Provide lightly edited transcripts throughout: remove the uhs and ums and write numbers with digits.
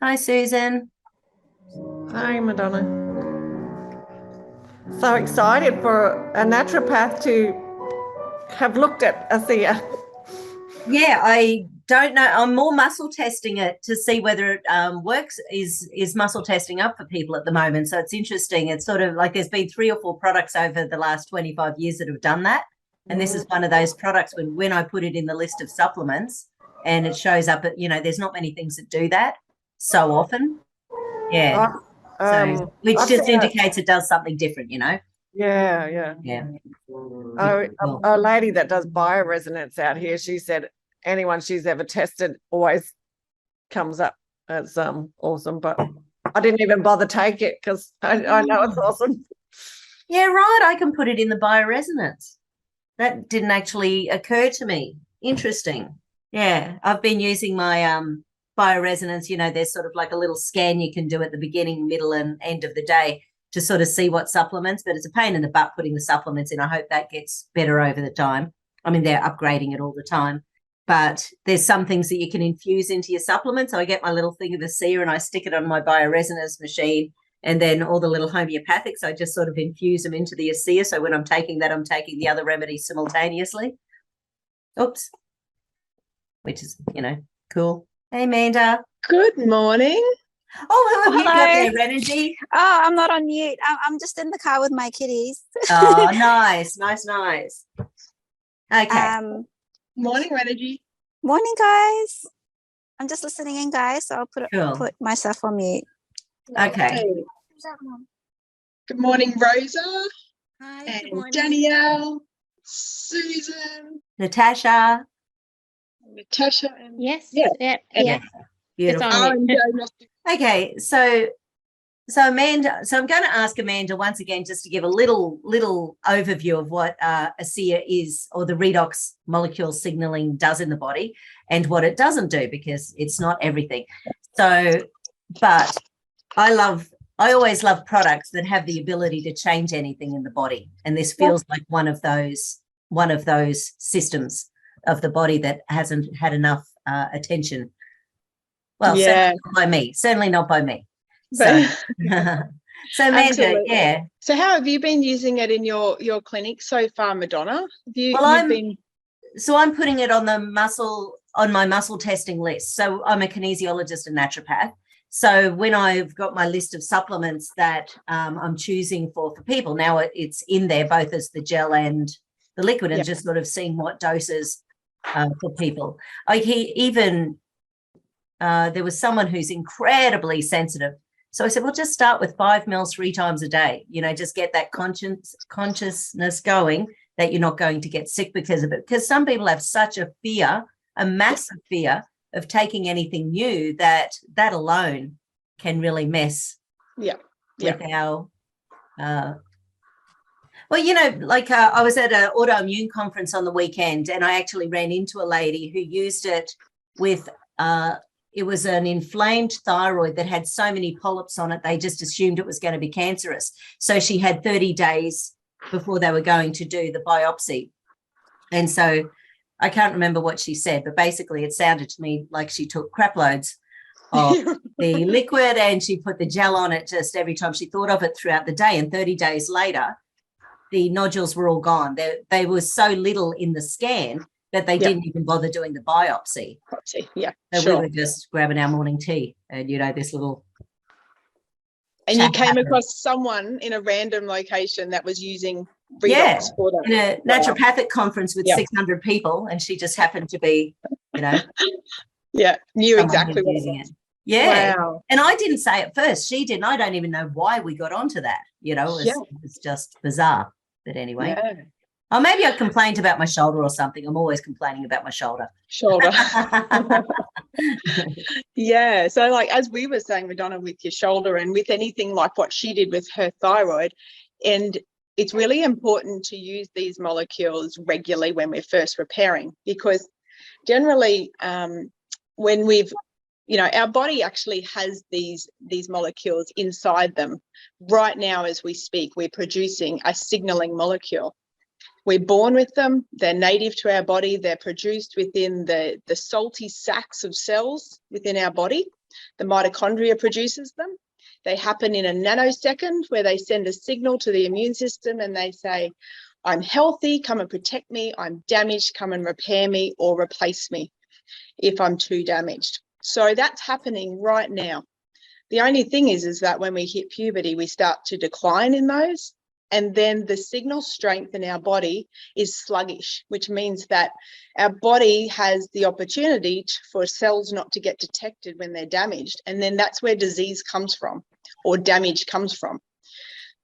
Hi, Susan. Hi, Madonna. So excited for a naturopath to have looked at ASEA. Yeah, I don't know. I'm more muscle testing it to see whether it works. Is muscle testing up for people at the moment? So it's interesting. It's sort of like there's been 3 or 4 products over the last 25 years that have done that, and this is one of those products when I put it in the list of supplements, and it shows up at there's not many things that do that so often. Yeah. So which I've just seen indicates it does something different. yeah. Yeah. Oh, a lady that does bioresonance out here, she said anyone she's ever tested always comes up as awesome, but I didn't even bother take it because I know it's awesome. Yeah, right. I can put it in the bioresonance. That didn't actually occur to me. Interesting. Yeah, I've been using my bioresonance. There's sort of like a little scan you can do at the beginning, middle, and end of the day to sort of see what supplements, but it's a pain in the butt putting the supplements in. I hope that gets better over the time. I mean, they're upgrading it all the time, but there's some things that you can infuse into your supplements. So I get my little thing of ASEA and I stick it on my bioresonance machine, and then all the little homeopathics, I just sort of infuse them into the ASEA. So when I'm taking that, I'm taking the other remedies simultaneously. Oops. Which is, cool. Hey, Amanda. Good morning. Oh, who have you got Hello. there, Energy? Oh, I'm not on mute. I'm just in the car with my kitties. Oh, nice. Okay. Morning, Energy. Morning, guys. I'm just listening in, guys. So I'll Cool. put myself on mute. Okay. Hey. Good morning, Rosa. Hi. And Good morning. Danielle, Susan, Natasha. Natasha, and Yes. Yeah. Yeah. And Yeah. Beautiful. It's on. and Joe. Okay, so Amanda, so I'm going to ask Amanda once again just to give a little overview of what ASEA is, or the redox molecule signaling does in the body, and what it doesn't do, because it's not everything. So, but I always love products that have the ability to change anything in the body, and this feels like one of those systems of the body that hasn't had enough attention. Well, certainly not by me. So, so Amanda, Absolutely. yeah. So how have you been using it in your clinic so far, Madonna? I'm putting it on my muscle testing list. So I'm a kinesiologist and naturopath. So when I've got my list of supplements that I'm choosing for people, now it's in there both as the gel and the liquid, and just sort of seeing what doses for people. There was someone who's incredibly sensitive. So I said, well, just start with 5 mils 3 times a day, just get that consciousness going that you're not going to get sick because of it. Because some people have such a massive fear of taking anything new that alone can really mess with our, I was at an autoimmune conference on the weekend, and I actually ran into a lady who used it with, it was an inflamed thyroid that had so many polyps on it, they just assumed it was going to be cancerous. So she had 30 days before they were going to do the biopsy. And so I can't remember what she said, but basically it sounded to me like she took crap loads of the liquid and she put the gel on it just every time she thought of it throughout the day. And 30 days later, the nodules were all gone. They were so little in the scan that they didn't even bother doing the biopsy. So we were just grabbing our morning tea and, this little... And you came across someone in a random location that was using Redox for that. In a naturopathic conference with 600 people, and she just happened to be, knew exactly what using it. Yeah. Wow. And I didn't say it first. She didn't. I don't even know why we got onto that. It was just bizarre. But anyway. Yeah. Oh, maybe I complained about my shoulder or something. I'm always complaining about my shoulder. Yeah. So like, as we were saying, Madonna, with your shoulder and with anything like what she did with her thyroid, and it's really important to use these molecules regularly when we're first repairing, because generally when we've, our body actually has these molecules inside them. Right now, as we speak, we're producing a signaling molecule. We're born with them. They're native to our body. They're produced within the salty sacs of cells within our body. The mitochondria produces them. They happen in a nanosecond where they send a signal to the immune system and they say, I'm healthy, come and protect me. I'm damaged, come and repair me or replace me if I'm too damaged. So that's happening right now. The only thing is that when we hit puberty, we start to decline in those. And then the signal strength in our body is sluggish, which means that our body has the opportunity for cells not to get detected when they're damaged. And then that's where disease comes from or damage comes from.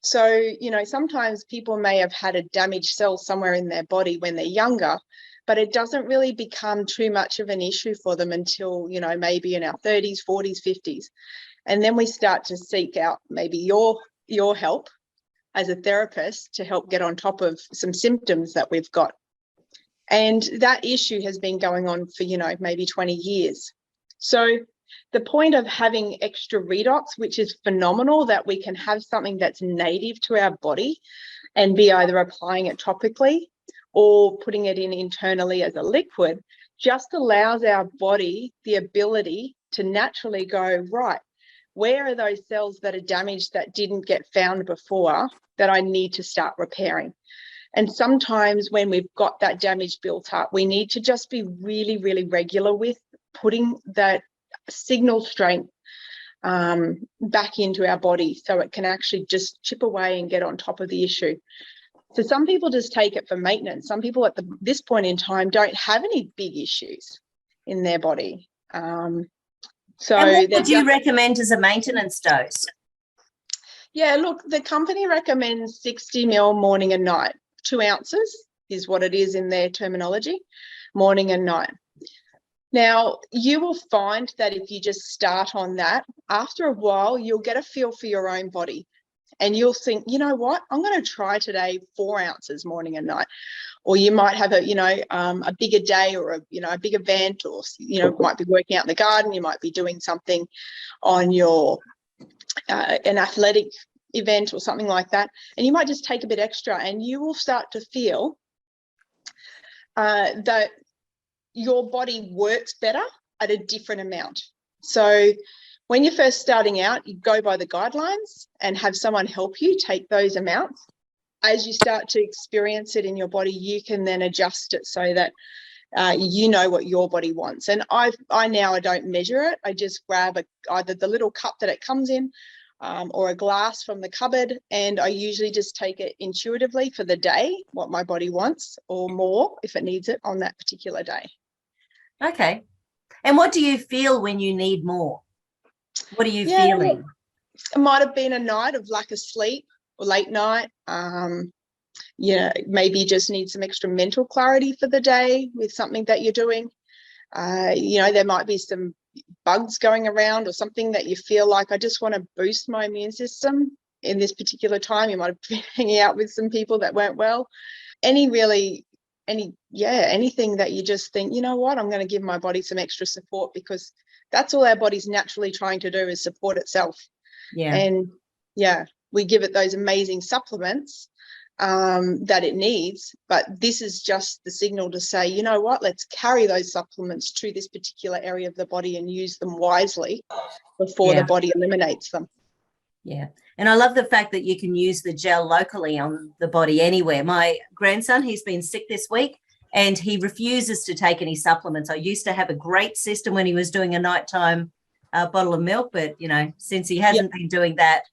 So, you know, sometimes people may have had a damaged cell somewhere in their body when they're younger, but it doesn't really become too much of an issue for them until, you know, maybe in our 30s, 40s, 50s. And then we start to seek out maybe your help as a therapist to help get on top of some symptoms that we've got. And that issue has been going on for, you know, maybe 20 years. So the point of having extra redox, which is phenomenal, that we can have something that's native to our body and be either applying it topically or putting it in internally as a liquid, just allows our body the ability to naturally go, right, where are those cells that are damaged that didn't get found before that I need to start repairing? And sometimes when we've got that damage built up, we need to just be really, really regular with putting that signal strength back into our body so it can actually just chip away and get on top of the issue. So some people just take it for maintenance. Some people at this point in time don't have any big issues in their body. So and what would you recommend as a maintenance dose? Yeah, look, the company recommends 60 ml morning and night. 2 ounces is what it is in their terminology, morning and night. Now, you will find that if you just start on that, after a while, you'll get a feel for your own body. And you'll think, you know what, I'm going to try today 4 ounces morning and night. Or you might have a, you know, a bigger day or a, you know, a big event, or, you know, might be working out in the garden. You might be doing something on your, an athletic event or something like that. And you might just take a bit extra and you will start to feel that your body works better at a different amount. So when you're first starting out, you go by the guidelines and have someone help you take those amounts. As you start to experience it in your body, you can then adjust it so that you know what your body wants. And I don't measure it. I just grab either the little cup that it comes in or a glass from the cupboard, and I usually just take it intuitively for the day, what my body wants, or more if it needs it on that particular day. Okay. And what do you feel when you need more? What are you feeling? It might have been a night of lack of sleep or late night. Maybe you just need some extra mental clarity for the day with something that you're doing. There might be some bugs going around or something that you feel like, I just want to boost my immune system in this particular time. You might have been hanging out with some people that weren't well. Anything that you just think, you know what, I'm going to give my body some extra support, because that's all our body's naturally trying to do, is support itself. Yeah. And we give it those amazing supplements that it needs, but this is just the signal to say, you know what, let's carry those supplements to this particular area of the body and use them wisely before the body eliminates them. Yeah. And I love the fact that you can use the gel locally on the body anywhere. My grandson, he's been sick this week and he refuses to take any supplements. I used to have a great system when he was doing a nighttime bottle of milk, but, since he hasn't been doing that,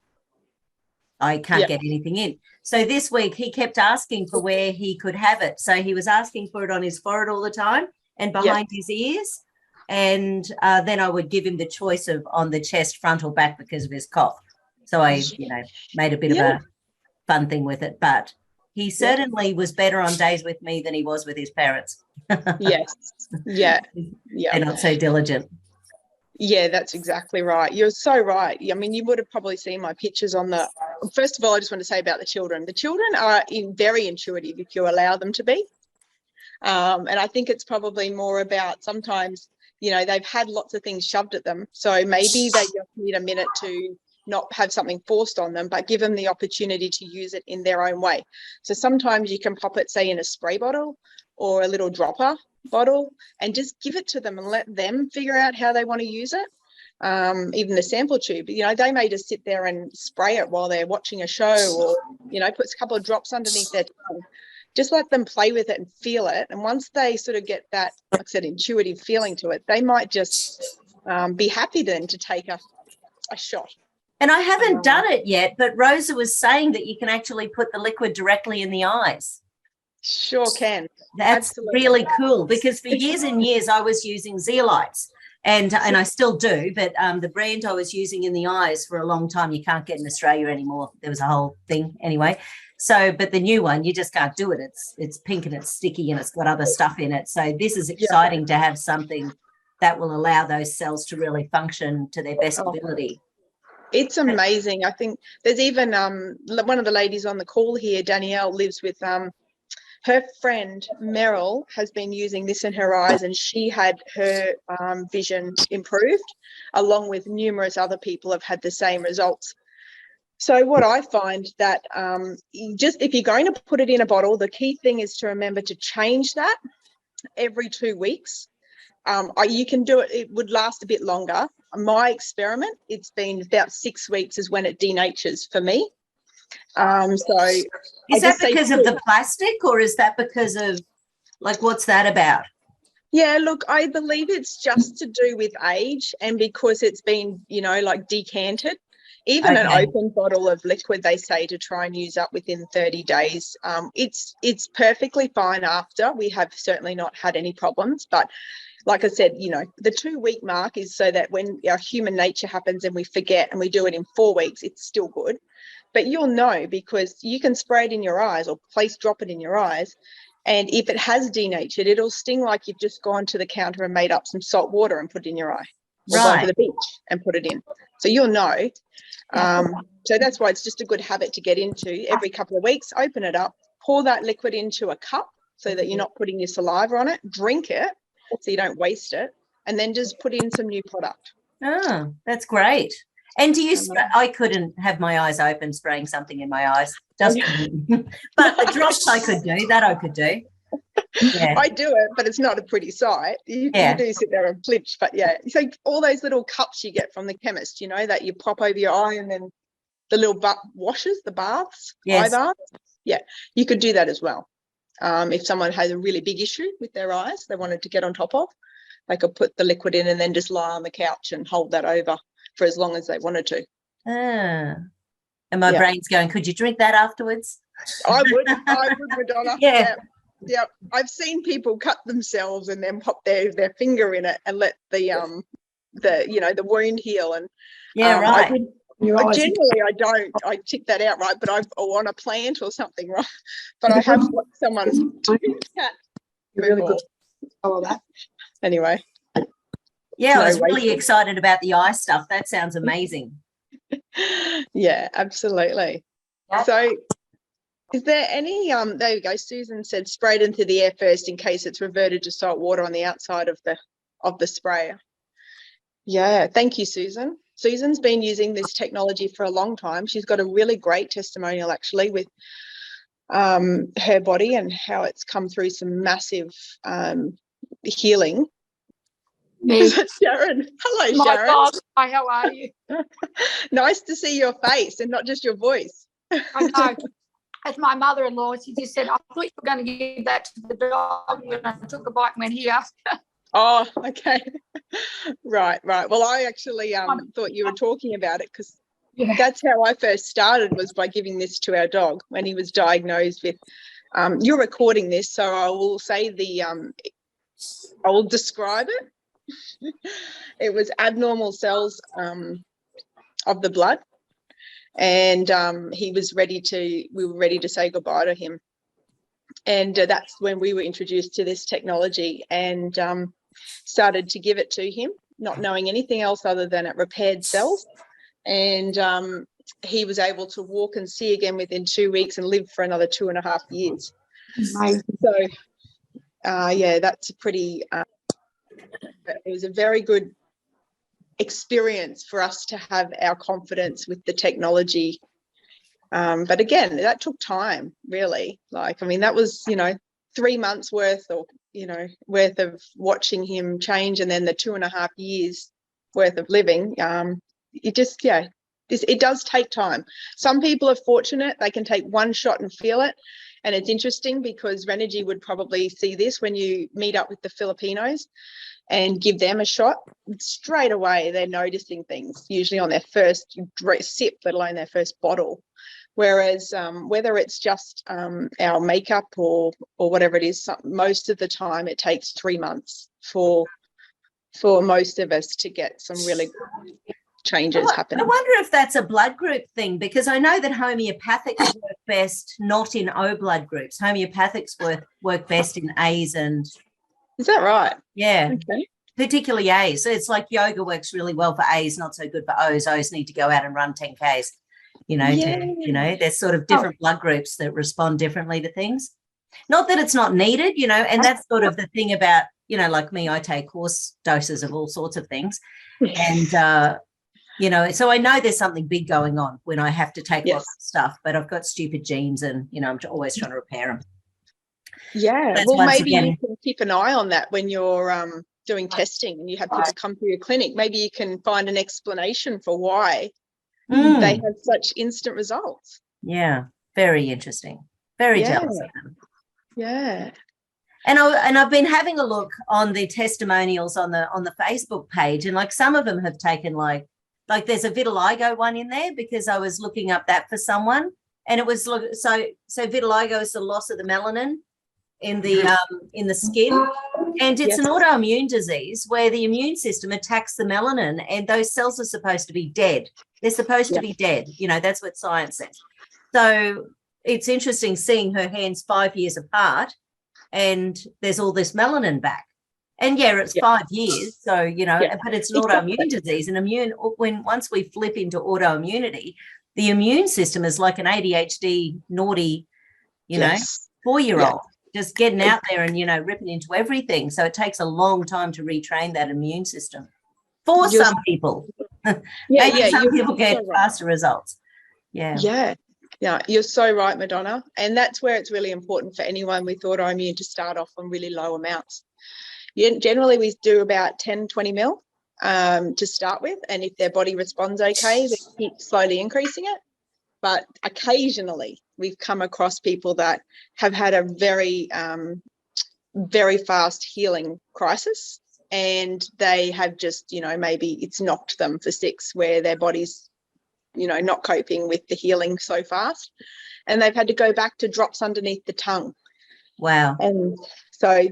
I can't get anything in. So this week he kept asking for where he could have it. So he was asking for it on his forehead all the time and behind his ears. And then I would give him the choice of on the chest, front or back, because of his cough. So I, made a bit of a fun thing with it. But he certainly was better on days with me than he was with his parents. Yes. Yeah. They're not so diligent. Yeah, that's exactly right. You're so right. I mean, you would have probably seen my pictures on the, first of all, I just want to say about the children. The children are very intuitive if you allow them to be. And I think it's probably more about sometimes, they've had lots of things shoved at them. So maybe they just need a minute to not have something forced on them, but give them the opportunity to use it in their own way. So sometimes you can pop it, say, in a spray bottle or a little dropper bottle, and just give it to them and let them figure out how they want to use it. even the sample tube. You know, they may just sit there and spray it while they're watching a show, or, you know, puts a couple of drops underneath their tongue. Just let them play with it and feel it. And once they sort of get that, like I said, intuitive feeling to it, they might just be happy then to take a shot. And I haven't done it yet, but Rosa was saying that you can actually put the liquid directly in the eyes. Sure can. That's Absolutely. really cool, because for years and years I was using zeolites, and I still do, but the brand I was using in the eyes for a long time, you can't get in Australia anymore. There was a whole thing anyway. So, but the new one, you just can't do it. It's pink and it's sticky and it's got other stuff in it. So this is exciting to have something that will allow those cells to really function to their best ability. It's amazing. I think there's even one of the ladies on the call here, Danielle, lives with her friend Meryl has been using this in her eyes, and she had her vision improved, along with numerous other people have had the same results. So what I find that just if you're going to put it in a bottle, the key thing is to remember to change that every 2 weeks. You can do it. It would last a bit longer. My experiment, it's been about 6 weeks is when it denatures for me. So is that because of the plastic, or is that because of, like, what's that about? Yeah, look, I believe it's just to do with age, and because it's been, you know, like decanted. Even an open bottle of liquid, they say to try and use up within 30 days. It's perfectly fine after. We have certainly not had any problems. But like I said, you know, the 2 week mark is so that when our human nature happens and we forget and we do it in 4 weeks, it's still good. But you'll know, because you can spray it in your eyes or drop it in your eyes. And if it has denatured, it'll sting like you've just gone to the counter and made up some salt water and put it in your eye. Or gone to the beach and put it in. So you'll know. So that's why it's just a good habit to get into every couple of weeks. Open it up, pour that liquid into a cup so that you're not putting your saliva on it. Drink it so you don't waste it, and then just put in some new product. Oh, that's great. And do you I couldn't have my eyes open spraying something in my eyes. Just but the drops I could do. That I could do. Yeah. I do it, but it's not a pretty sight. You do sit there and flinch, but yeah. So all those little cups you get from the chemist, you know, that you pop over your eye, and then the little washes, the baths, eye baths. Yeah, you could do that as well. If someone has a really big issue with their eyes, they wanted to get on top of, they could put the liquid in and then just lie on the couch and hold that over for as long as they wanted to. And my brain's going, could you drink that afterwards? I would, Madonna. Yeah, I've seen people cut themselves and then pop their finger in it and let the wound heal. And right. Generally, I don't. I tick that out, right? But or on a plant or something, right? But I have got someone do that. Really good. All that. Anyway. Yeah, I was really excited about the eye stuff. That sounds amazing. Yeah, absolutely. So is there any there you go, Susan said spray it into the air first in case it's reverted to salt water on the outside of the sprayer. Yeah, thank you, Susan. Susan's been using this technology for a long time. She's got a really great testimonial actually with her body and how it's come through some massive healing. Me. Sharon. Hello, My Sharon. God. Hi, how are you? Nice to see your face and not just your voice. I know. As my mother-in-law, she just said, I thought you were going to give that to the dog, and I took a bite and went here. Oh, okay. Right. Well, I actually thought you were talking about it because that's how I first started, was by giving this to our dog when he was diagnosed with, you're recording this, so I will say I will describe it. It was abnormal cells of the blood, and we were ready to say goodbye to him. And that's when we were introduced to this technology and started to give it to him, not knowing anything else other than it repaired cells. And he was able to walk and see again within 2 weeks and live for another 2.5 years. Amazing. So, that's a pretty, it was a very good experience for us to have our confidence with the technology. But again, that took time, really. Like, I mean, that was, 3 months worth of watching him change, and then the 2.5 years worth of living. It does take time. Some people are fortunate, they can take one shot and feel it. And it's interesting because Renergy would probably see this when you meet up with the Filipinos and give them a shot. Straight away, they're noticing things, usually on their first sip, let alone their first bottle. Whereas whether it's just our makeup or whatever it is, most of the time it takes 3 months for most of us to get some really changes happening. I wonder if that's a blood group thing, because I know that homeopathics work best not in O blood groups. Homeopathics work best in A's and... Is that right? Yeah. Okay. Particularly A's. So it's like yoga works really well for A's, not so good for O's. O's need to go out and run 10Ks, there's sort of different blood groups that respond differently to things. Not that it's not needed, and that's sort of the thing about, like me, I take course doses of all sorts of things. And, so I know there's something big going on when I have to take lots of stuff, but I've got stupid genes and, I'm always trying to repair them. Yeah. That's well, maybe again, you can keep an eye on that when you're doing testing and you have people come to your clinic. Maybe you can find an explanation for why they have such instant results. Yeah. Very interesting. Very jealous of them. Yeah. And I've been having a look on the testimonials on the Facebook page, and like some of them have taken like there's a vitiligo one in there because I was looking up that for someone, and it was so vitiligo is the loss of the melanin in the skin, and it's an autoimmune disease where the immune system attacks the melanin, and those cells are supposed to be dead. They're supposed to be dead. That's what science says. So it's interesting seeing her hands 5 years apart, and there's all this melanin back. And it's 5 years. So, but it's an autoimmune disease, and once we flip into autoimmunity, the immune system is like an ADHD naughty, 4-year-old just getting out there and, ripping into everything. So it takes a long time to retrain that immune system for some people. Some people get faster results. Yeah, you're so right, Madonna. And that's where it's really important for anyone with autoimmune to start off on really low amounts. Generally, we do about 10, 20 mil to start with. And if their body responds okay, they keep slowly increasing it. But occasionally, we've come across people that have had a very, very fast healing crisis. And they have just, maybe it's knocked them for 6, where their body's, not coping with the healing so fast. And they've had to go back to drops underneath the tongue. Wow. And so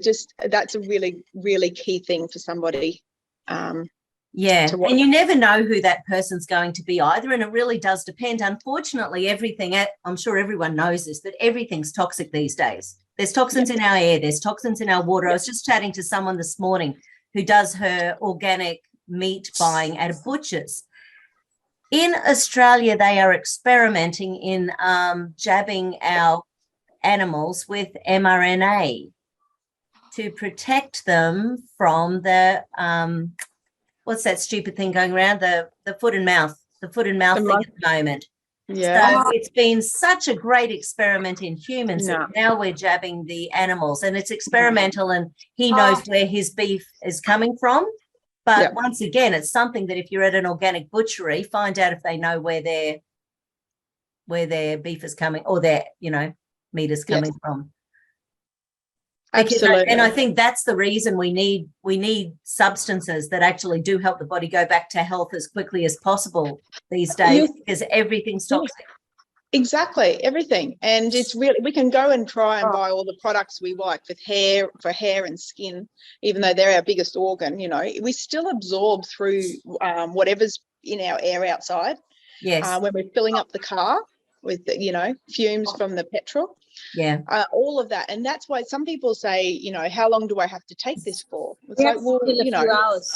that's a really, really key thing for somebody. And you never know who that person's going to be either. And it really does depend. Unfortunately, I'm sure everyone knows this, but everything's toxic these days. There's toxins in our air. There's toxins in our water. I was just chatting to someone this morning who does her organic meat buying at a butcher's. In Australia, they are experimenting in jabbing our animals with mRNA to protect them from the what's that stupid thing going around, the foot and mouth thing at the moment. So it's been such a great experiment in humans that now we're jabbing the animals, and it's experimental, and he knows where his beef is coming from. But once again, it's something that if you're at an organic butchery, find out if they know where their beef is coming, or their, meat is coming from. Absolutely. And I think that's the reason we need substances that actually do help the body go back to health as quickly as possible these days, because everything's toxic. Exactly, everything. And it's really, we can go and try and buy all the products we like for hair and skin, even though they're our biggest organ, we still absorb through whatever's in our air outside. Yes. When we're filling up the car with, fumes from the petrol. Yeah. All of that. And that's why some people say, how long do I have to take this for? It's like, well, hours.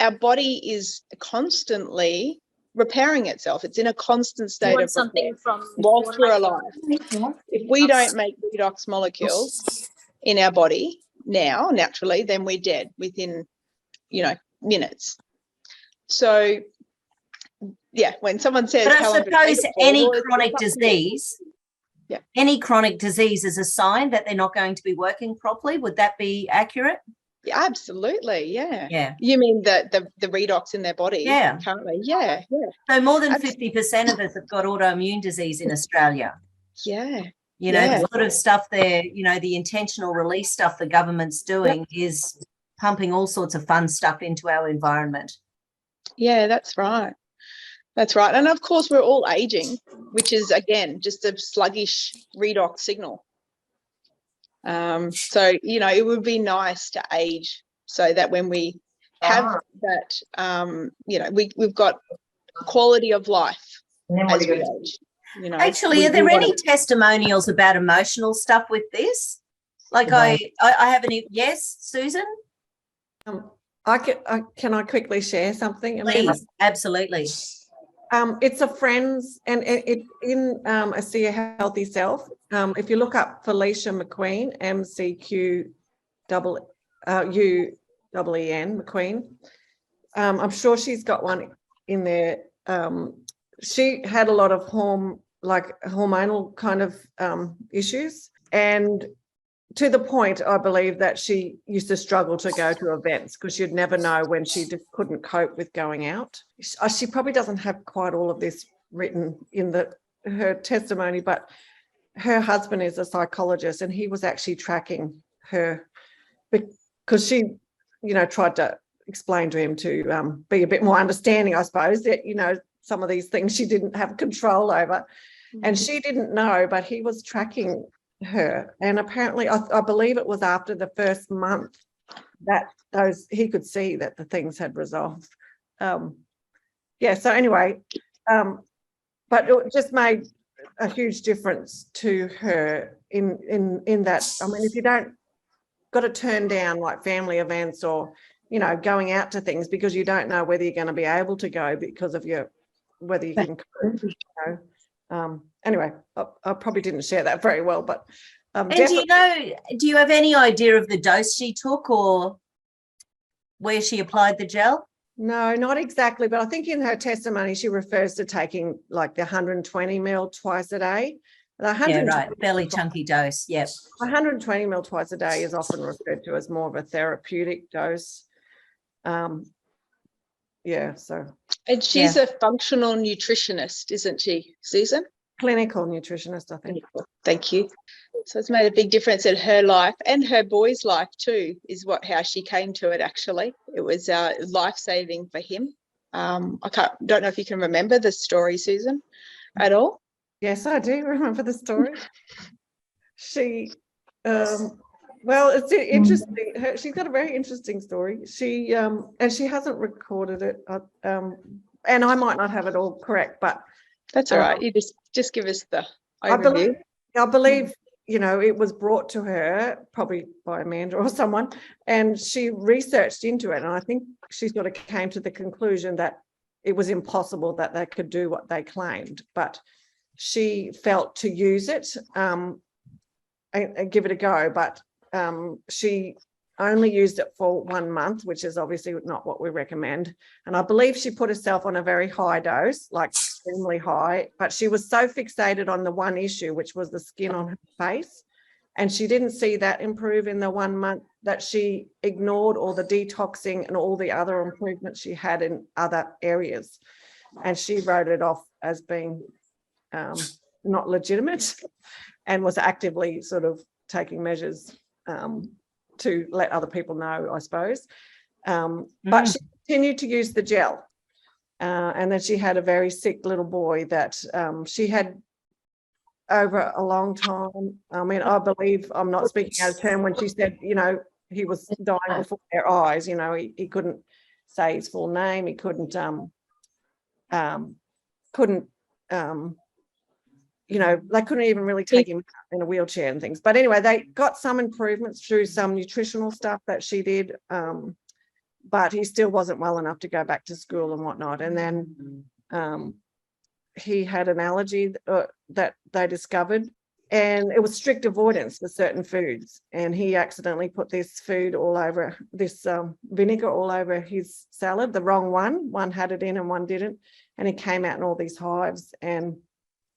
Our body is constantly repairing itself. It's in a constant state of something from whilst we're alive. If we don't make redox molecules in our body now, naturally, then we're dead within, minutes. So, when someone says, but I suppose any chronic disease, any chronic disease is a sign that they're not going to be working properly. Would that be accurate? Yeah, absolutely. Yeah. Yeah. You mean the redox in their body? Yeah. Currently. Yeah. Yeah. So more than 50% of us have got autoimmune disease in Australia. Yeah. You know, Yeah. the sort of stuff there, you know, the intentional release stuff the government's doing is pumping all sorts of fun stuff into our environment. Yeah, that's right. That's right. And of course, we're all aging, which is, again, just a sluggish redox signal. So, you know, it would be nice to age so that when we have that, you know, we've got quality of life as we age. You know, Actually, are there any testimonials about emotional stuff with this? Like I haven't. Yes, Susan. Can I quickly share something, Amanda? Please, absolutely. It's a friend's, and it in ASEA Healthy Self. If you look up Felicia McQueen, MCQUEEN McQueen, I'm sure she's got one in there. She had a lot of hormonal kind of issues, and to the point, I believe, that she used to struggle to go to events because you'd never know when she just couldn't cope with going out. She probably doesn't have quite all of this written in her testimony, but her husband is a psychologist, and he was actually tracking her because she, you know, tried to explain to him to be a bit more understanding, I suppose, that, you know, some of these things she didn't have control over. And she didn't know, but he was tracking her, and apparently I believe it was after the first month that he could see that the things had resolved. So anyway, but it just made a huge difference to her in that. I mean, if you don't got to turn down like family events or, you know, going out to things because you don't know whether you're going to be able to go because of whether you can cope, you know. Anyway, I probably didn't share that very well, but and do you have any idea of the dose she took or where she applied the gel? No, not exactly, but I think in her testimony she refers to taking like the 120 ml twice a day. Yeah, right, fairly chunky dose. Yep. 120 ml twice a day is often referred to as more of a therapeutic dose. So. And she's a functional nutritionist, isn't she, Susan? Clinical nutritionist, I think. Thank you. So it's made a big difference in her life and her boy's life too, is how she came to it. Actually, it was life-saving for him. Don't know if you can remember the story, Susan, at all. Yes, I do remember the story. She, well, it's interesting. She's got a very interesting story. She and she hasn't recorded it. And I might not have it all correct, but that's all right. You just give us the overview. I believe, you know, it was brought to her probably by Amanda or someone, and she researched into it. And I think she sort of came to the conclusion that it was impossible that they could do what they claimed, but she felt to use it and give it a go. But she only used it for 1 month, which is obviously not what we recommend. And I believe she put herself on a very high dose, like extremely high, but she was so fixated on the one issue, which was the skin on her face. And she didn't see that improve in the 1 month, that she ignored all the detoxing and all the other improvements she had in other areas. And she wrote it off as being not legitimate and was actively sort of taking measures to let other people know, I suppose. But she continued to use the gel. And then she had a very sick little boy that she had over a long time. I mean, I believe, I'm not speaking out of turn when she said, you know, he was dying before their eyes. You know, he couldn't say his full name. He couldn't, you know, they couldn't even really take him in a wheelchair and things. But anyway, they got some improvements through some nutritional stuff that she did, but he still wasn't well enough to go back to school and whatnot. And then he had an allergy that they discovered, and it was strict avoidance for certain foods. And he accidentally put this food all over, this vinegar all over his salad, the wrong one. One had it in and one didn't. And he came out in all these hives and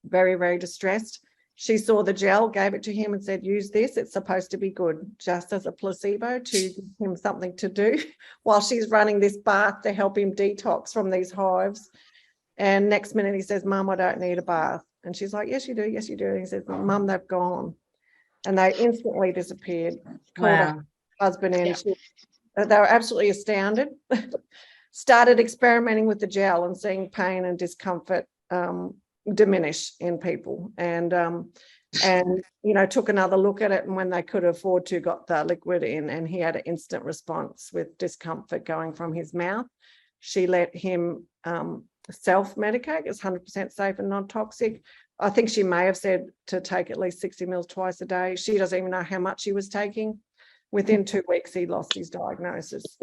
very, very distressed. She saw the gel, gave it to him and said, use this. It's supposed to be good, just as a placebo to give him something to do while she's running this bath to help him detox from these hives. And next minute he says, Mum, I don't need a bath. And she's like, yes, you do. Yes, you do. And he says, Mum, they've gone. And they instantly disappeared. Called her husband in. They were absolutely astounded. Started experimenting with the gel and seeing pain and discomfort diminish in people, and you know, took another look at it, and when they could afford to, got the liquid in, and he had an instant response with discomfort going from his mouth. She let him self-medicate. It's 100% safe and non-toxic. I think she may have said to take at least 60 mils twice a day. She doesn't even know how much he was taking. Within 2 weeks, he lost his diagnosis.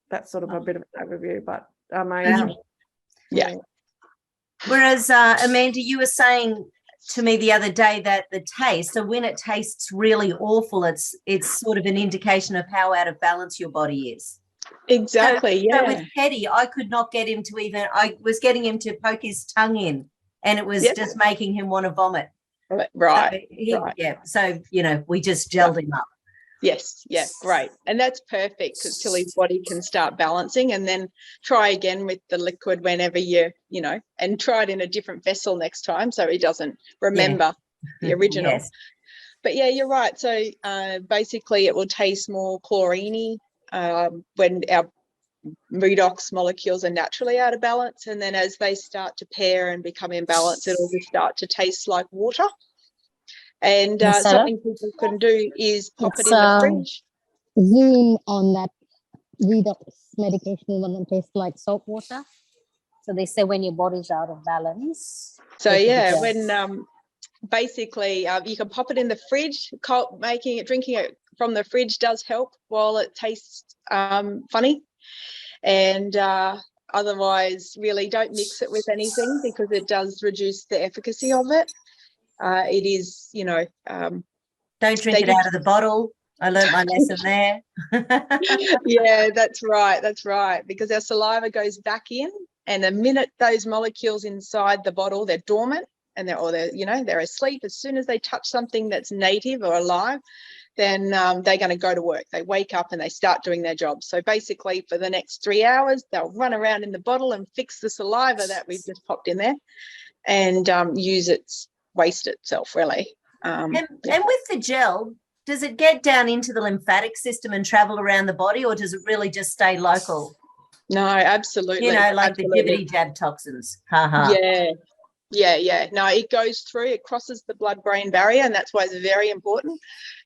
That's sort of a bit of an overview, but amazing. Yeah. Whereas, Amanda, you were saying to me the other day that the taste, so when it tastes really awful, it's sort of an indication of how out of balance your body is. Exactly. So with Teddy, I could not get him to even, I was getting him to poke his tongue in, and it was just making him want to vomit. Right. So yeah. So, you know, we just gelled him up. Yes, great. And that's perfect, because till his body can start balancing, and then try again with the liquid whenever you know, and try it in a different vessel next time so he doesn't remember the original. Yes. But yeah, you're right. So basically it will taste more chlorine when our redox molecules are naturally out of balance, and then as they start to pair and become imbalanced, it'll just start to taste like water. And something people can do is pop it in the fridge. Zoom on that redox medication when it tastes like salt water. So they say when your body's out of balance. So yeah, when basically you can pop it in the fridge. Drinking it from the fridge does help while it tastes funny. And otherwise, really don't mix it with anything, because it does reduce the efficacy of it. It is, you know, don't drink it out of the bottle. I learned my lesson there. Yeah, that's right, because our saliva goes back in, and the minute those molecules inside the bottle, they're dormant, and they're asleep. As soon as they touch something that's native or alive, then they're going to go to work. They wake up and they start doing their job. So basically for the next 3 hours, they'll run around in the bottle and fix the saliva that we've just popped in there, and waste itself, really. And with the gel, does it get down into the lymphatic system and travel around the body, or does it really just stay local? No, absolutely. You know, like absolutely. the jibbity jab toxins. Yeah. No, it goes through, it crosses the blood-brain barrier, and that's why it's very important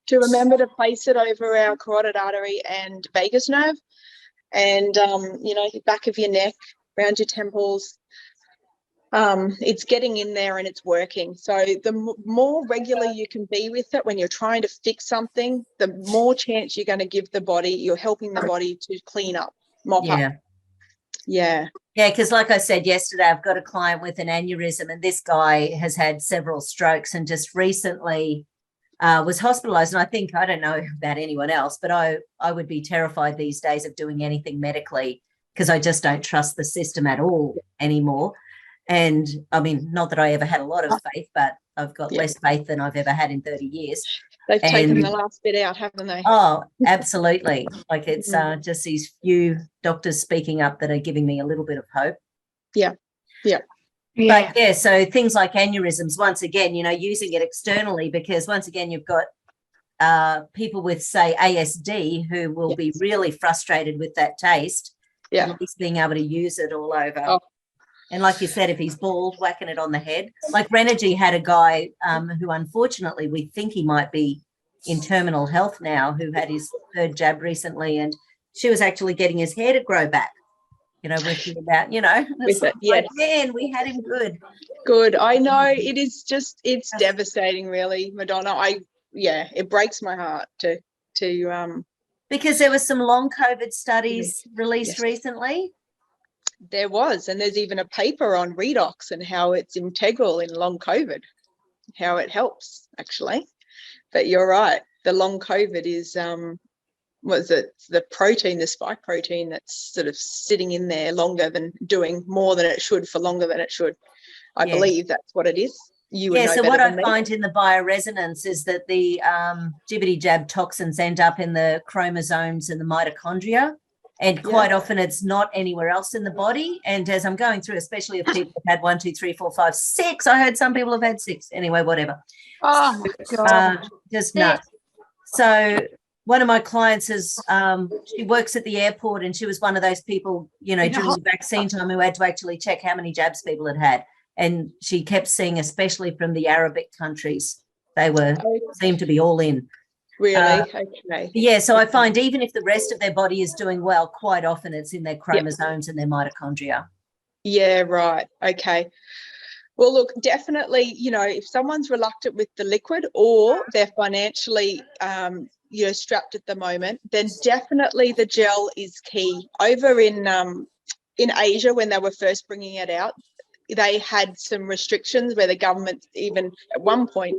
to remember to place it over our carotid artery and vagus nerve, and the back of your neck, around your temples. It's getting in there and it's working. So the more regular you can be with it when you're trying to fix something, the more chance you're going to give the body. You're helping the body to clean up, mop up. Yeah, because like I said yesterday, I've got a client with an aneurysm, and this guy has had several strokes and just recently was hospitalized. And I don't know about anyone else, but I would be terrified these days of doing anything medically, because I just don't trust the system at all anymore. And I mean, not that I ever had a lot of faith, but I've got less faith than I've ever had in 30 years. They've taken the last bit out, haven't they? Oh, absolutely. Like it's just these few doctors speaking up that are giving me a little bit of hope. Yeah. But yeah, so things like aneurysms, once again, using it externally, because once again, you've got people with, say, ASD who will be really frustrated with that taste. Yeah. At least being able to use it all over. Oh. And like you said, if he's bald, whacking it on the head. Like Renergy had a guy who unfortunately we think he might be in terminal health now, who had his third jab recently, and she was actually getting his hair to grow back. With about, with it, yes. Man, we had him good. Good. I know it is it's devastating, really, Madonna. It breaks my heart to because there were some long COVID studies released recently. There was, and there's even a paper on redox and how it's integral in long COVID, how it helps actually. But you're right, the long COVID is the protein, the spike protein that's sort of sitting in there longer than doing more than it should for longer than it should. I believe that's what it is. you would Yeah, know so better what than I me. find in the bioresonance is that the jibbity jab toxins end up in the chromosomes and the mitochondria. And quite often it's not anywhere else in the body. And as I'm going through, especially if people have had 1, 2, 3, 4, 5, 6, I heard some people have had 6. Anyway, whatever. Oh my God. Just nuts. So one of my clients is she works at the airport, and she was one of those people, you know, during the vaccine time who had to actually check how many jabs people had had. And she kept seeing, especially from the Arabic countries, they seemed to be all in. Really? Okay. Yeah, so I find even if the rest of their body is doing well, quite often it's in their chromosomes and their mitochondria. Yeah, right. Okay. Well, look, definitely, you know, if someone's reluctant with the liquid or they're financially, you know, strapped at the moment, then definitely the gel is key. Over in Asia, when they were first bringing it out, they had some restrictions where the government even at one point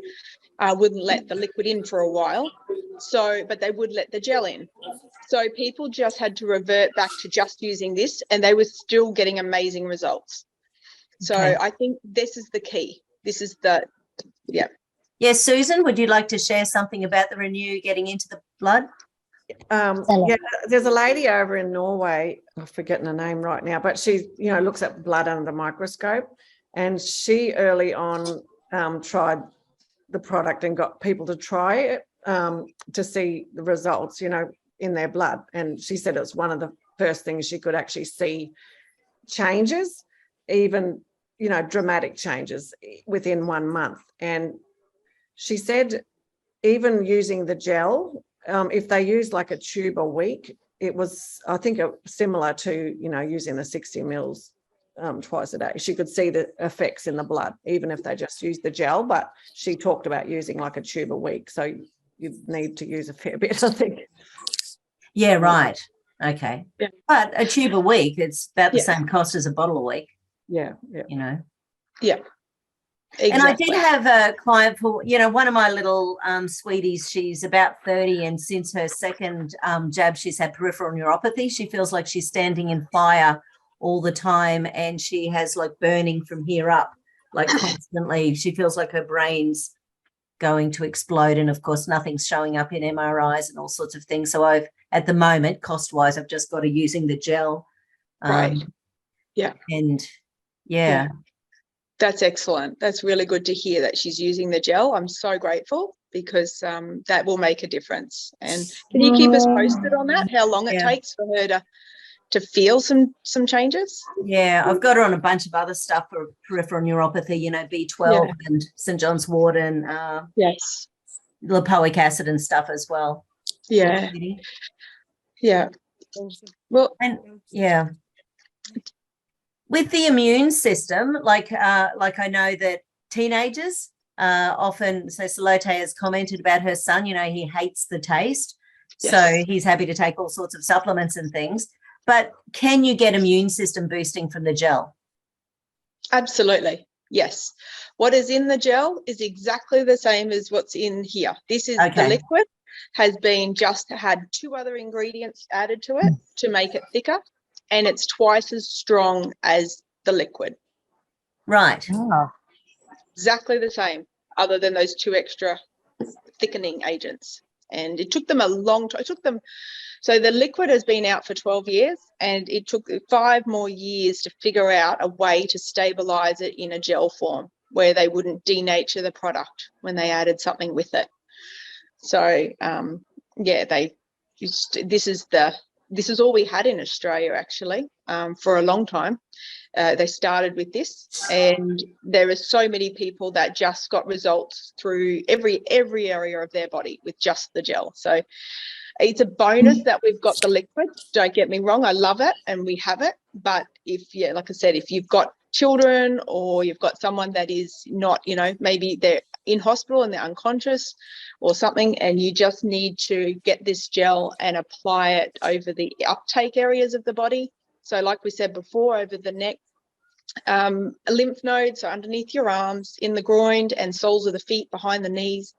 wouldn't let the liquid in for a while. So, but they would let the gel in. So people just had to revert back to just using this, and they were still getting amazing results. So I think this is the key. This is the, yeah. Yes, Susan, would you like to share something about the Renew getting into the blood? Yeah, there's a lady over in Norway, I'm forgetting her name right now, but she, you know, looks at blood under the microscope, and she early on tried the product and got people to try it to see the results, you know, in their blood. And she said it was one of the first things she could actually see changes, even, you know, dramatic changes within 1 month. And she said even using the gel, if they use like a tube a week, it was, I think, similar to, you know, using the 60 mils twice a day. She could see the effects in the blood, even if they just used the gel. But she talked about using like a tube a week. So you need to use a fair bit, I think. Yeah, right. Okay. Yeah. But a tube a week, it's about the same cost as a bottle a week. Yeah. You know. Yeah. Exactly. And I did have a client for, you know, one of my little sweeties, she's about 30, and since her second jab, she's had peripheral neuropathy. She feels like she's standing in fire all the time, and she has like burning from here up, like constantly. She feels like her brain's going to explode, and of course nothing's showing up in MRIs and all sorts of things. So I've, at the moment, cost-wise, I've just got her using the gel. Right. Yeah. And yeah. That's excellent. That's really good to hear that she's using the gel. I'm so grateful, because that will make a difference. And can you keep us posted on that, how long it takes for her to feel some changes? Yeah, I've got her on a bunch of other stuff for peripheral neuropathy, you know, B12 and St. John's wort and yes, lipoic acid and stuff as well. Yeah. Yeah. Well, and yeah. With the immune system, like I know that teenagers often, so Salote has commented about her son, you know, he hates the taste. So he's happy to take all sorts of supplements and things. But can you get immune system boosting from the gel? Absolutely. Yes. What is in the gel is exactly the same as what's in here. This is the liquid, has been just had 2 other ingredients added to it to make it thicker, and it's twice as strong as the liquid. Right. Oh. Exactly the same, other than those 2 extra thickening agents. And it took them a long time. It took them, so the liquid has been out for 12 years, and it took 5 more years to figure out a way to stabilize it in a gel form where they wouldn't denature the product when they added something with it. So yeah, this is all we had in Australia, actually, for a long time. They started with this, and there are so many people that just got results through every area of their body with just the gel. So it's a bonus that we've got the liquid. Don't get me wrong, I love it and we have it. But like I said, if you've got children or you've got someone that is not, you know, maybe they're in hospital and they're unconscious or something, and you just need to get this gel and apply it over the uptake areas of the body. So like we said before, over the neck, lymph nodes, so underneath your arms, in the groin and soles of the feet, behind the knees.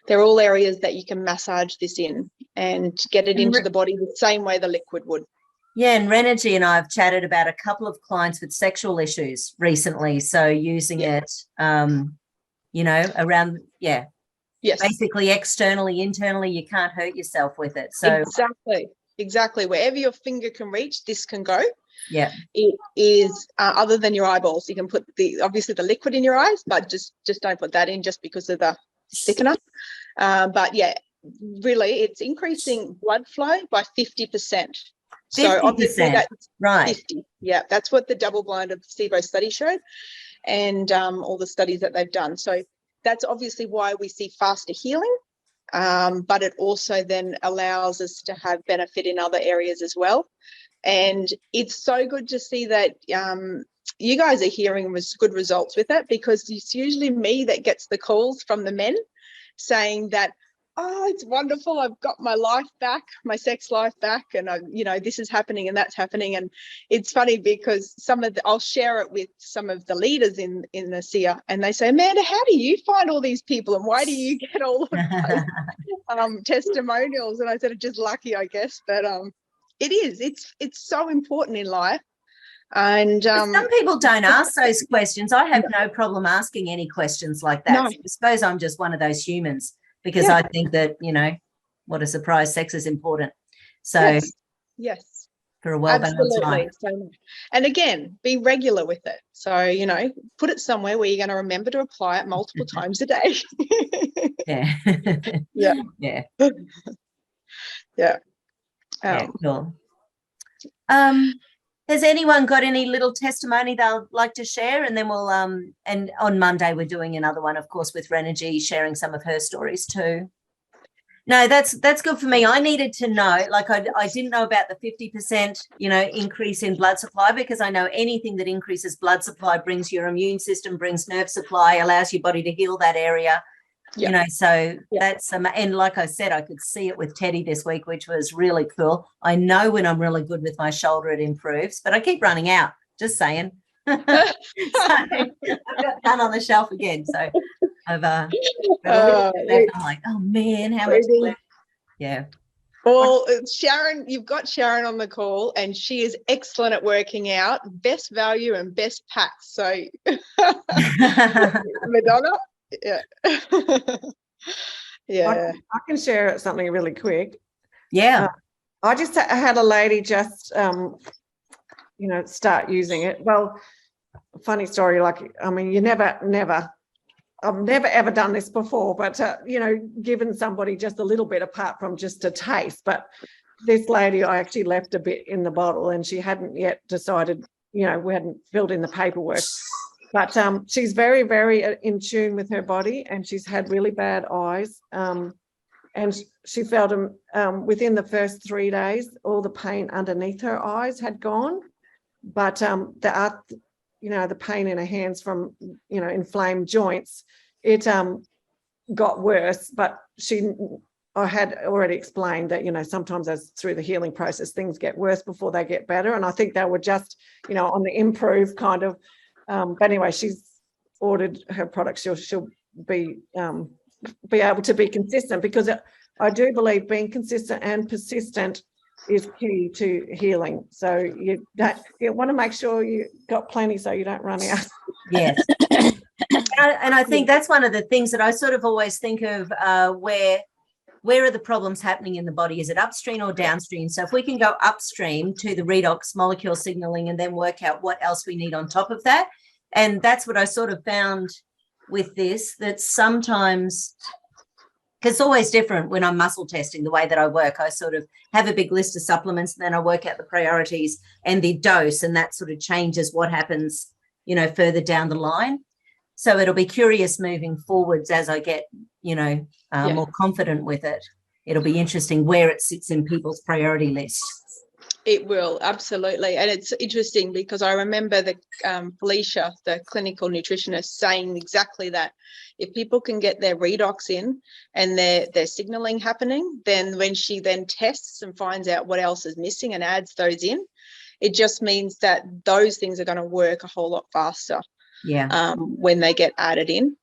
They're all areas that you can massage this in and get it into the body the same way the liquid would. Yeah, and Renergy and I have chatted about a couple of clients with sexual issues recently. So using it around, yeah. Yes. Basically, externally, internally, you can't hurt yourself with it. So Exactly. Wherever your finger can reach, this can go. yeah, It is other than your eyeballs. You can put obviously the liquid in your eyes, but just don't put that in just because of the thickener. But yeah, really, it's increasing blood flow by 50%. So obviously 50%, that's right. 50. Yeah, that's what the double-blind placebo study showed, and all the studies that they've done. So that's obviously why we see faster healing. But it also then allows us to have benefit in other areas as well. And it's so good to see that you guys are hearing good results with it, because it's usually me that gets the calls from the men saying that, oh, it's wonderful, I've got my life back, my sex life back, and this is happening and that's happening. And it's funny because I'll share it with some of the leaders in ASEA, and they say, Amanda, how do you find all these people, and why do you get all of those testimonials? And I said, just lucky, I guess. But it's so important in life. And some people don't ask those questions. I have no problem asking any questions like that. No. So I suppose I'm just one of those humans, because I think that, what a surprise, sex is important. So yes. For a well-balanced life. So, and again, be regular with it. So, put it somewhere where you're going to remember to apply it multiple times a day. Yeah. Yeah. Yeah. Yeah. Yeah, cool. Has anyone got any little testimony they'll like to share? And then we'll and on Monday we're doing another one, of course, with Renergy, sharing some of her stories too. No, that's good for me. I needed to know, like I didn't know about the 50%, increase in blood supply, because I know anything that increases blood supply brings your immune system, brings nerve supply, allows your body to heal that area. So that's and like I said, I could see it with Teddy this week, which was really cool. I know when I'm really good with my shoulder, it improves, but I keep running out, just saying. So I've got none on the shelf again. So I've got a little bit left. I'm like, oh man, how much left? Yeah. Well, Sharon, you've got Sharon on the call, and she is excellent at working out, best value and best packs. So Madonna. Yeah. Yeah. I can share something really quick. Yeah. I just had a lady just start using it. Well, funny story, you never I've never ever done this before, but given somebody just a little bit apart from just a taste. But this lady, I actually left a bit in the bottle, and she hadn't yet decided, we hadn't filled in the paperwork. But she's very, very in tune with her body, and she's had really bad eyes. And she felt within the first 3 days, all the pain underneath her eyes had gone. But the pain in her hands from, inflamed joints, it got worse. But I had already explained that, sometimes as through the healing process, things get worse before they get better. And I think they were just, on the improve kind of. But anyway, she's ordered her products. She'll be able to be consistent, because I do believe being consistent and persistent is key to healing. So you want to make sure you got plenty so you don't run out. Yes. And I think that's one of the things that I sort of always think of, where are the problems happening in the body? Is it upstream or downstream? So if we can go upstream to the redox molecule signaling and then work out what else we need on top of that. And that's what I sort of found with this, that sometimes, because it's always different when I'm muscle testing, the way that I work, I sort of have a big list of supplements, and then I work out the priorities and the dose, and that sort of changes what happens, further down the line. So it'll be curious moving forwards as I get, more confident with it. It'll be interesting where it sits in people's priority lists. It will, absolutely. And it's interesting because I remember the Felicia, the clinical nutritionist, saying exactly that. If people can get their redox in and their signaling happening, then when she then tests and finds out what else is missing and adds those in, it just means that those things are going to work a whole lot faster. Yeah. When they get added in.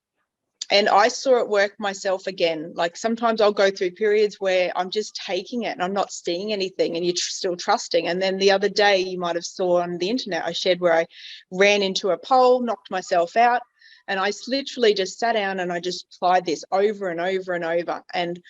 And I saw it work myself again. Like sometimes I'll go through periods where I'm just taking it and I'm not seeing anything, and you're still trusting. And then the other day, you might have saw on the internet, I shared where I ran into a pole, knocked myself out, And I literally just sat down and I just tried this over and over and over. And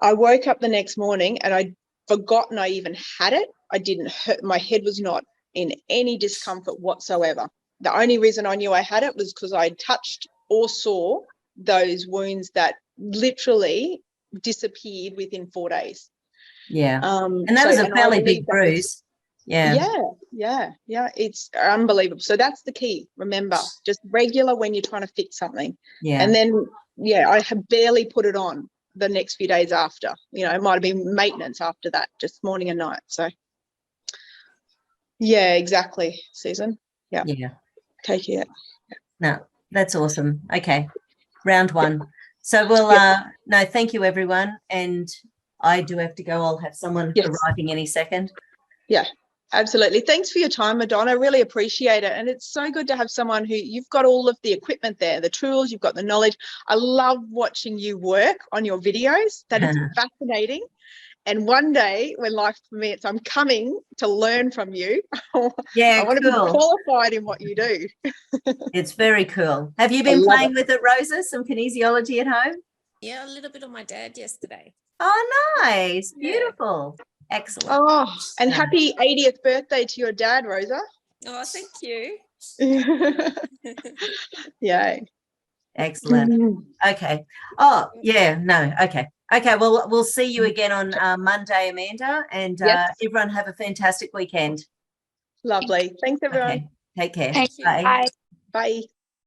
I woke up the next morning and I'd forgotten I even had it. I didn't hurt. My head was not in any discomfort whatsoever. The only reason I knew I had it was because I touched or saw those wounds that literally disappeared within 4 days. Yeah. And that was a fairly big bruise. Yeah. Yeah. It's unbelievable. So that's the key. Remember, just regular when you're trying to fix something. Yeah. And then, I have barely put it on the next few days after. It might have been maintenance after that, just morning and night. So, yeah, exactly, Susan. Yeah. Take it. No, that's awesome. Okay. Round one. So we'll, no, thank you, everyone. And I do have to go. I'll have someone arriving any second. Yeah, absolutely. Thanks for your time, Madonna. I really appreciate it. And it's so good to have someone who, you've got all of the equipment there, the tools, you've got the knowledge. I love watching you work on your videos. That is fascinating. And one day when life permits, I'm coming to learn from you. Yeah, I want to be qualified in what you do. It's very cool. Have you been playing with it, Rosa? Some kinesiology at home? Yeah, a little bit on my dad yesterday. Oh, nice. Beautiful. Excellent. Oh, and happy 80th birthday to your dad, Rosa. Oh, thank you. Yay. Excellent. Okay. Oh, yeah, no. Okay. Okay. Well, we'll see you again on Monday, Amanda. And everyone have a fantastic weekend. Lovely. Thanks, everyone. Okay. Take care. Thank you. Bye. Bye. Bye.